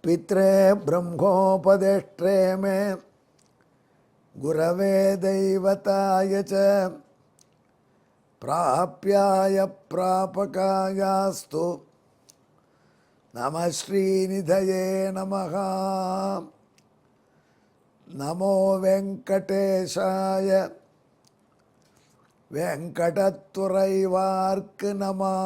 पित्रे ब्रह्मोपदेष्ट्रे मे गुरवे दैवताय च प्राप्याय प्रापकायास्तु नमः श्रीनिधये नमः। नमो वेंकटेशाय वेंकटतुरैवार्क्क नमः।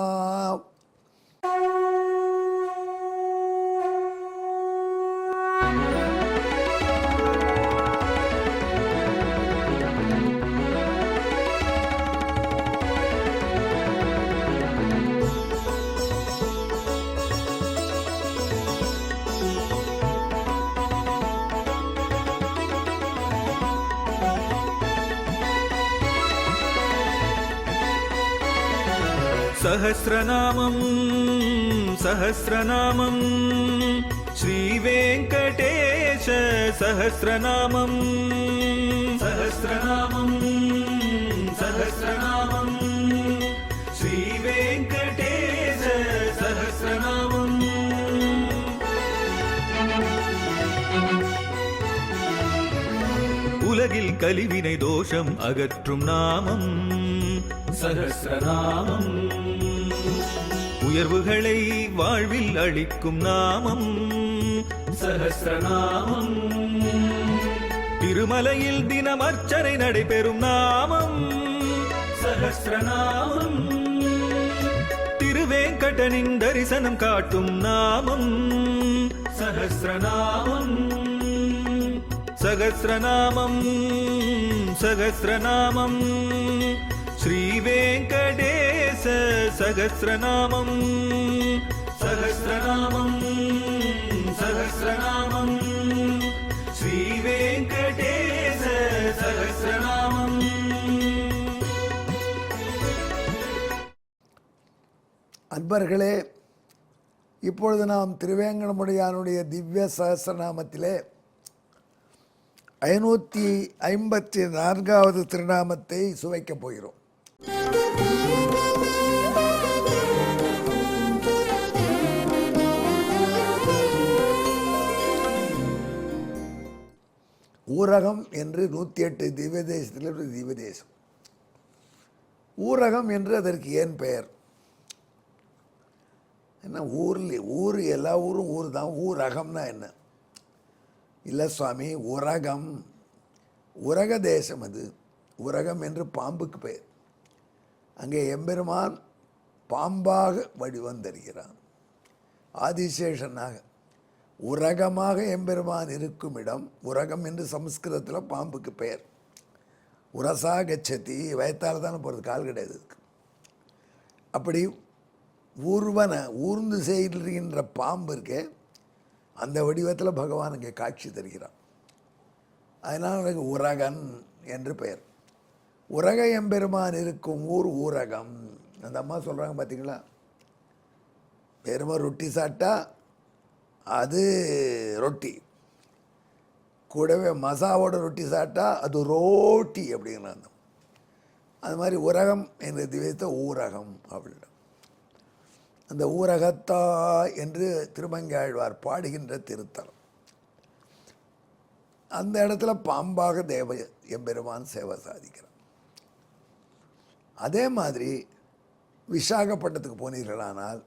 सहस्रनामं सहस्रनामं श्रीवेङ्कटेश सहस्रनामं सहस्रनामं सहस्रनामं श्रीवेङ्कटेश सहस्रनामम्। உலகில் கலிவினை தோஷம் அகற்றும் நாமம் சஹஸ்ரநாமம். உயர்வுகளை வாழ்வில் அளிக்கும் நாமம் சஹஸ்ரநாமம். திருமலையில் தினம் அர்ச்சனை நடைபெறும் நாமம் சஹஸ்ரநாமம். திருவேங்கடனின் தரிசனம் காட்டும் நாமம் சஹஸ்ரநாமம். सहस्रनामं सहस्रनामं श्रीवेङ्कटेश सहस्रनामं सहस्रनामं सहस्रनामं श्रीवेङ्कटेश सहस्रनामम्। அன்பர்களே, இப்பொழுது நாம் திருவேங்கடமுடையானுடைய திவ்ய சஹஸ்ரநாமத்திலே 554வது திருநாமத்தை சுவைக்கப் போகிறோம். ஊரகம் என்று 108 திவ்ய தேசத்தில் ஒரு திவ்ய தேசம். ஊரகம் என்று அதற்கு ஏன் பெயர்? என்ன ஊர் எல்லா ஊரும் ஊர் தான். ஊரகம்னா என்ன? இல்லை சுவாமி, உரகம் உரக தேசம். அது உரகம் என்று பாம்புக்கு பெயர். அங்கே எம்பெருமான் பாம்பாக வடிவம் தருகிறான், ஆதிசேஷனாக. உரகமாக எம்பெருமான் இருக்கும் இடம் உரகம் என்று சமஸ்கிருதத்தில் பாம்புக்கு பெயர். உரசா கச்சதி, வயத்தால் தானே போகிறது, கால் கிடையாது. அப்படி ஊர்ந்து செய்கின்ற பாம்பு இருக்கே, அந்த வடிவத்தில் பகவான் அங்கே காட்சி தருகிறான். அதனால் எனக்கு உரகன் என்று பெயர். உரக எம்பெருமான் இருக்கும் ஊர் ஊரகம். அந்த அம்மா சொல்கிறாங்க பார்த்தீங்களா, பெருமை ரொட்டி சாப்பிட்டா அது ரொட்டி, கூடவே மசாவோட ரொட்டி சாப்பிட்டா அது ரோட்டி அப்படிங்கிறாங்க. அது மாதிரி உரகம் என்ற திவ்யத்தை ஊரகம் அப்படின்னா. அந்த ஊரகத்தா என்று திருமங்கையாழ்வார் பாடுகின்ற திருத்தலம். அந்த இடத்துல பாம்பாக தேவ எம்பெருமான் சேவை சாதிக்கிறார். அதே மாதிரி விசாகப்பட்டினத்துக்கு போனீர்களானால்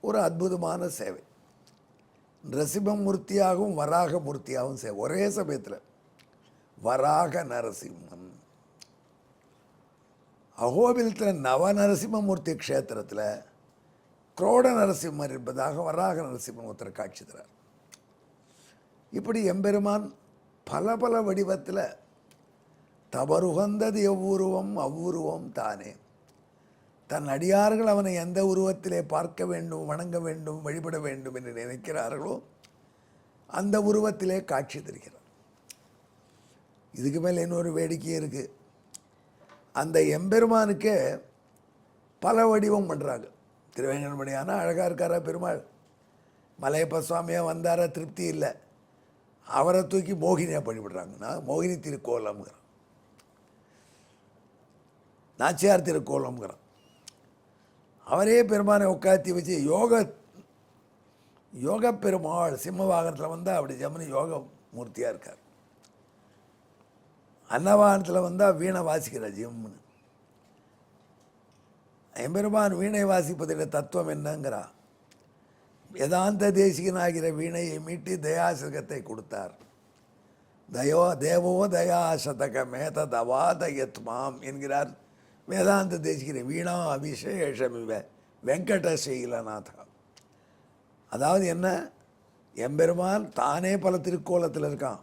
ஒரு அற்புதமான சேவை. நரசிம்மமூர்த்தியாகவும் வராக மூர்த்தியாகவும் சேவை ஒரே சமயத்தில். வராக நரசிம்மன். அகோபிலத்தில் நவநரசிம்மமூர்த்தி க்ஷேத்திரத்தில் குரோட நரசிம்மர் என்பதாக வராக நரசிம்மன் ஒருத்தர் காட்சி தரார். இப்படி எம்பெருமான் பல பல வடிவத்தில் தவறுகந்தது எவ்வுருவம் அவ்வுருவம் தானே. தன் அடியார்கள் அவனை எந்த உருவத்திலே பார்க்க வேண்டும், வணங்க வேண்டும், வழிபட வேண்டும் என்று நினைக்கிறார்களோ அந்த உருவத்திலே காட்சி தருகிறார். இதுக்கு மேலே இன்னொரு வேடிக்கை இருக்குது. அந்த எம்பெருமானுக்கே பல வடிவம் பண்ணுறாங்க. திருவேங்கடமுடியான அழகாக இருக்காரா பெருமாள், மலையப்ப சுவாமியாக வந்தாரா திருப்தி இல்லை, அவரை தூக்கி மோகினியாக பண்ணிவிடுறாங்கன்னா மோகினி திருக்கோலம்ங்கிறான், நாச்சியார் திருக்கோலம்ங்கிறான். அவரே பெருமானை உட்காத்தி வச்சு யோக பெருமாள் சிம்ம வாகனத்தில் வந்தால் அப்படி ஜம்னி யோக மூர்த்தியாக இருக்கார். அன்னவாகனத்தில் வந்தால் வீணை வாசிக்கிறார் ஜிம்னு. எம்பெருமான் வீணை வாசிப்பதில் தத்துவம் என்னங்கிறா. வேதாந்த தேசிகனாகிற வீணையை மீட்டி தயாசகத்தை கொடுத்தார். தேவோ தயாசதக மேததவாதயத்மாம் என்கிறார் வேதாந்த தேசிகிற வீணா அபிஷேஷமிவ வெங்கடசீலநாதா. அதாவது என்ன, எம்பெருமான் தானே பல திருக்கோலத்தில் இருக்கான்.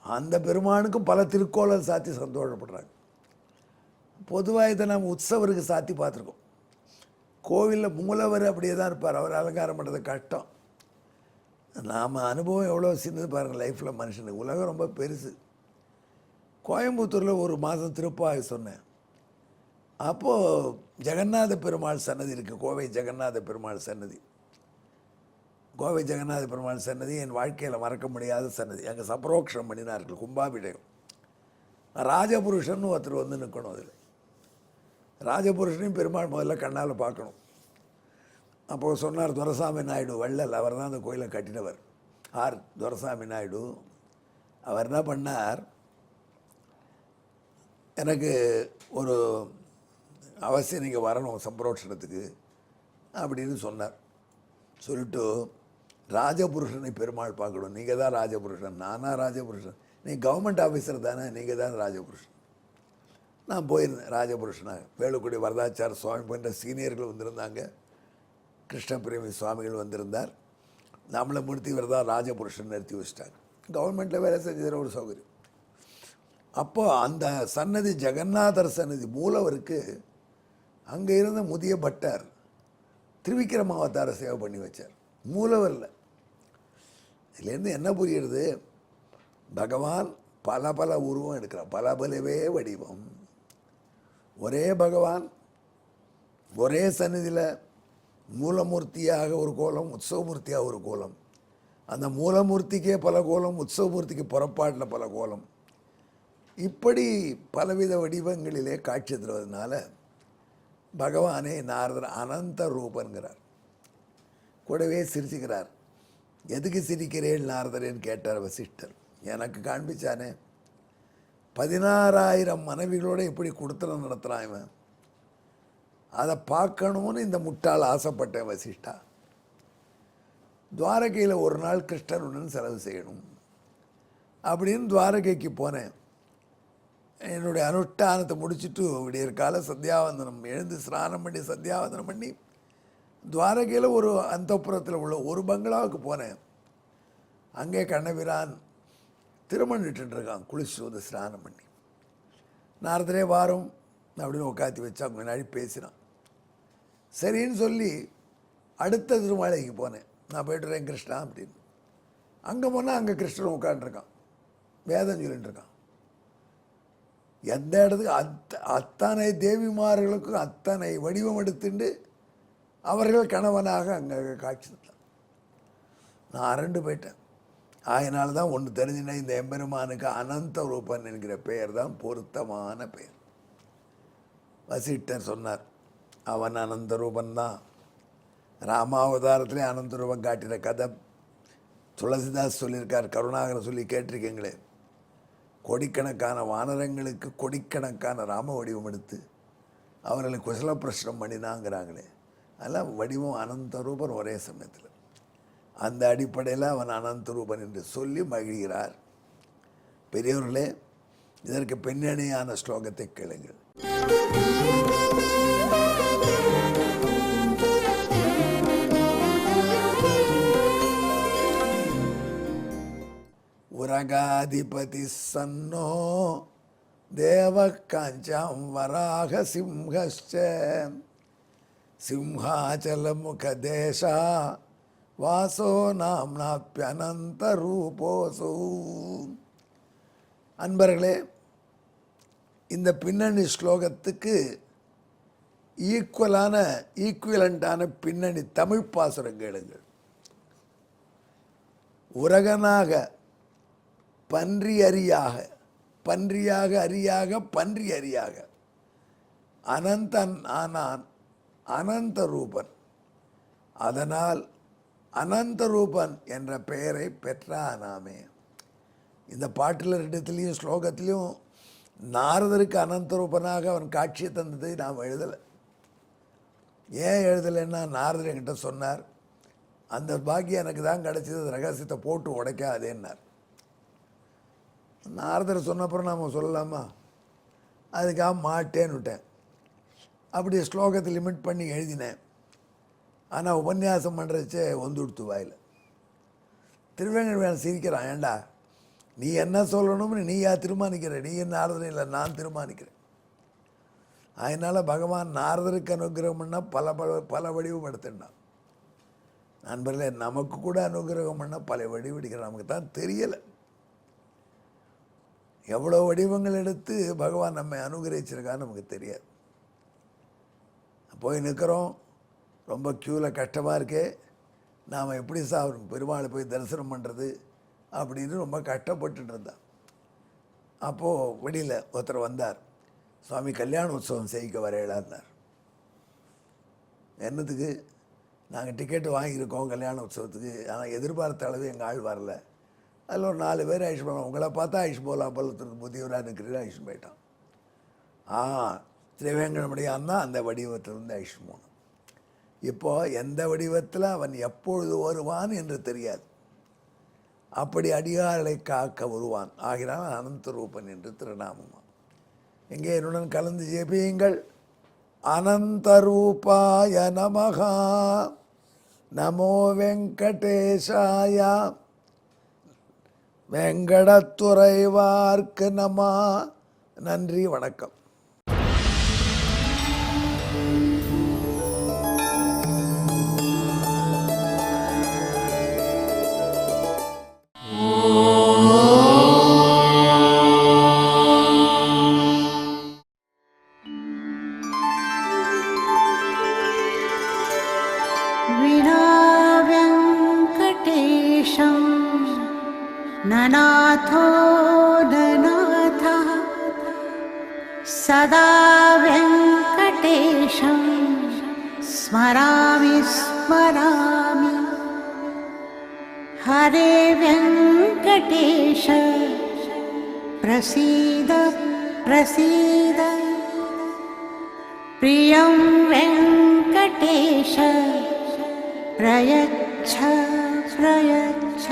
அந்த பெருமானுக்கும் பல திருக்கோலம் சாத்தி சந்தோஷப்படுறாங்க. பொதுவாக இதை நம்ம உற்சவருக்கு சாத்தி பார்த்துருக்கோம். கோவிலில் மூலவர் அப்படியே தான் இருப்பார். அவர் அலங்காரம் பண்ணுறது கஷ்டம். நாம் அனுபவம் எவ்வளோ சின்னது பாருங்கள் லைஃப்பில் மனுஷனுக்கு. உலகம் ரொம்ப பெருசு. கோயம்புத்தூரில் ஒரு மாதம் திருப்பாவை சொன்னேன். அப்போது ஜெகநாத பெருமாள் சன்னதி இருக்குது. கோவை ஜெகநாத பெருமாள் சன்னதி. கோவை ஜெகநாத பெருமாள் சன்னதி என் வாழ்க்கையில் மறக்க முடியாத சன்னதி. அங்கே சப்ரோக்ஷம் பண்ணினார்கள், கும்பாபிஷேகம். ராஜபுருஷன் ஒருத்தர் வந்து நிற்கணும். அதில் ராஜபுருஷனையும் பெருமாள் முதல்ல கண்ணால் பார்க்கணும். அப்போது சொன்னார் துரசாமி நாயுடு வள்ளல், அவர் தான் அந்த கோயிலை கட்டினவர். துரசாமி நாயுடு அவர் என்ன பண்ணார், எனக்கு ஒரு அவசியம் நீங்கள் வரணும் சம்பரோட்சணத்துக்கு அப்படின்னு சொன்னார். சொல்லிட்டு ராஜபுருஷனை பெருமாள் பார்க்கணும், நீங்கள் தான் ராஜபுருஷன். நானா ராஜபுருஷன்? நீ கவர்மெண்ட் ஆஃபீஸர் தானே, நீங்கள் தான் ராஜபுருஷன். நான் போயிருந்தேன் ராஜபுருஷனாக. வேலுக்குடி வரதாச்சார சுவாமி போன்ற சீனியர்கள் வந்திருந்தாங்க. கிருஷ்ணபிரேமி சுவாமிகள் வந்திருந்தார். நம்மளை மூர்த்தி வரதா ராஜபுருஷன் நிறுத்தி வச்சிட்டாங்க. கவர்மெண்ட்டில் வேலை செஞ்சதில் ஒரு சௌகரியம். அப்போது அந்த சன்னதி ஜெகநாதர் சன்னதி மூலவருக்கு அங்கே இருந்த முதிய பட்டர் திருவிக்கிரம அவதார சேவை பண்ணி வச்சார். மூலவரில் இதுலேருந்து என்ன புரியுறது, பகவான் பல பல உருவம் எடுக்கிறார். பல பலவே வடிவம். ஒரே பகவான் ஒரே சன்னதியில் மூலமூர்த்தியாக ஒரு கோலம், உற்சவமூர்த்தியாக ஒரு கோலம். அந்த மூலமூர்த்திக்கே பல கோலம், உற்சவமூர்த்திக்கு புறப்பாட்டில் பல கோலம். இப்படி பலவித வடிவங்களிலே காட்சி தருவதனால பகவானே நாரதர் அனந்த ரூபன்கிறார். கூடவே சிரிச்சுக்கிறார். எதுக்கு சிரிக்கிறேன் நாரதரேன்னு கேட்டார் வசிஷ்டர். எனக்கு காண்பிச்சானே 16,000 மனைவிகளோடு எப்படி கொடுத்தனம் நடத்துகிறான் இவன், அதை பார்க்கணும்னு இந்த முட்டாள் ஆசைப்பட்டேன் வசிஷ்டா. துவாரகையில் ஒரு நாள் கிருஷ்ணனுடன் செலவு செய்யணும் அப்படின்னு துவாரகைக்கு போனேன். என்னுடைய அனுஷ்டானத்தை முடிச்சுட்டு விடியற்கால சந்தியாவந்தனம் எழுந்து ஸ்நானம் பண்ணி சந்தியாவந்தனம் பண்ணி துவாரகையில் ஒரு அந்தப்புறத்தில் உள்ள ஒரு பங்களாவுக்கு போனேன். அங்கே கண்ணபிரான் திருமணிட்டு இருக்கான், குளிச்சுட்டு வந்து ஸ்நானம் பண்ணி. நாரதரே வாரம் அப்படின்னு உட்காத்தி வச்சு அவங்க முன்னாடி பேசினான். சரின்னு சொல்லி அடுத்த திருமாலைக்கு போனேன். நான் போய்ட்டுறேன் கிருஷ்ணா அப்படின்னு. அங்கே போனால் அங்கே கிருஷ்ணன் உட்காந்துருக்கான், வேதம் சொல்லிட்டு இருக்கான். எந்த இடத்துக்கு அத்தனை தேவிமார்களுக்கும் அத்தனை வடிவம் எடுத்துட்டு அவர்கள் கணவனாக அங்கே காட்சி தந்தான். நான் அரண்டு போயிட்டேன். அதனால தான் ஒன்று தெரிஞ்சுனா, இந்த எம்பெருமானுக்கு அனந்த ரூபன் என்கிற பெயர் தான் பொருத்தமான பெயர். வசிஷ்டர் சொன்னார், அவன் அனந்த ரூபந்தான். ராமாவதாரத்திலே அனந்த ரூபம் காட்டின கதை துளசிதாஸ் சொல்லியிருக்கார், கருணாகரன் சொல்லி கேட்டிருக்கீங்களே. கோடிக்கணக்கான வானரங்களுக்கு கோடிக்கணக்கான ராம வடிவம் எடுத்து அவர்களை குசல பிரஷ்னம் பண்ணினாங்கிறாங்களே. அதெல்லாம் வடிவம் அனந்த ரூபன் ஒரே சமயத்தில். அந்த அடிப்படையில் அவன் அனந்த ரூபன் என்று சொல்லி மகிழ்கிறார். பெரியவர்களே, இதற்கு பின்னணியான ஸ்லோகத்தை கேளுங்கள். உரகாதிபதி சன்னோ தேவ காஞ்சாம் வராக சிம்ஹஸ்ச சிம்ஹாச்சலமுக தேசா வாசோ நாம்னாப்யனந்த ரூபோசோ. அன்பர்களே, இந்த பின்னணி ஸ்லோகத்துக்கு ஈக்குவலண்டான பின்னணி தமிழ் பாசுரம் கேளுங்கள். உரகனாக பன்றி அரியாக, பன்றியாக அரியாக பன்றி அரியாக அனந்தன் ஆனான் அனந்த ரூபன். அதனால் அனந்தரூபன் என்ற பெயரை பெற்றானாமே. இந்த பாட்டில் ரெண்டுத்துலேயும் ஸ்லோகத்திலையும் நாரதருக்கு அனந்தரூபனாக அவன் காட்சியை தந்ததை நாம் எழுதலை. ஏன் எழுதலைன்னா, நாரதர் என்கிட்ட சொன்னார், அந்த பாக்கியம் எனக்கு தான் கிடச்சிது, ரகசியத்தை போட்டு உடைக்காதேன்னார். நாரதர் சொன்னப்புறம் நாம் சொல்லலாமா? அதுக்காக மாட்டேன்னு விட்டேன். அப்படி ஸ்லோகத்தை லிமிட் பண்ணி எழுதினேன். ஆனால் உபன்யாசம் பண்ணுறச்சே வந்துடுத்து வாயில். திருவேங்கடம் சிரிக்கிறான், ஏண்டா நீ என்ன சொல்லணும்னு நீயா தீர்மானிக்கிற, நீ நாரதர் இல்லை, நான் தீர்மானிக்கிறேன். அதனால் பகவான் நாரதருக்கு அனுகிரகம் பண்ணால் பல வடிவப்படுத்தினான். நண்பர்களே, நமக்கு கூட அனுகிரகம் பண்ணால் பல வடிவடிக்கிறான். நமக்கு தான் தெரியலை. எவ்வளோ வடிவங்கள் எடுத்து பகவான் நம்மை அனுகிரகிச்சிருக்கான்னு நமக்கு தெரியாது. போய் நிற்கிறோம், ரொம்ப க்யூவில் கஷ்டமாக இருக்கே, நாம் எப்படி பெருமாளை போய் தரிசனம் பண்ணுறது அப்படின்னு ரொம்ப கஷ்டப்பட்டுட்டு இருந்தான். அப்போது வெளியில் ஒருத்தர் வந்தார், சுவாமி கல்யாண உற்சவம் செய்யிக்க வரையலான்னார். என்னத்துக்கு? நாங்கள் டிக்கெட்டு வாங்கியிருக்கோம் கல்யாண உற்சவத்துக்கு, ஆனால் எதிர்பார்த்த அளவு எங்கள் ஆள் வரல. அதில் ஒரு 4 பேர் ஆயிஷ் போனோம். உங்களை பார்த்தா ஆயிஷ் போகலாம் போல முதியவராக இருக்கிறீங்க, ஆயிஷ் போயிட்டான். திருவேங்கடமுடியான்னா அந்த வடிவத்திலிருந்து ஆயிஷ் போனோம். இப்போது எந்த வடிவத்தில் அவன் எப்பொழுது வருவான் என்று தெரியாது. அப்படி அடியார்களை காக்க வருவான். ஆகிறான் அனந்தரூபன் என்று திருநாமமா. எங்கே என்னுடன் கலந்து ஜெபியுங்கள். அனந்தரூபாய நமஹா, நமோ வெங்கடேஷாய, வெங்கடத்துறைவார்க்கு நம. நன்றி, வணக்கம். ननाथो ननाथः सदा वेङ्कटेशं स्मरामि स्मरामि। हरे वेङ्कटेश प्रसीद प्रसीद, प्रियं वेङ्कटेश प्रयच्छ प्रयच्छ।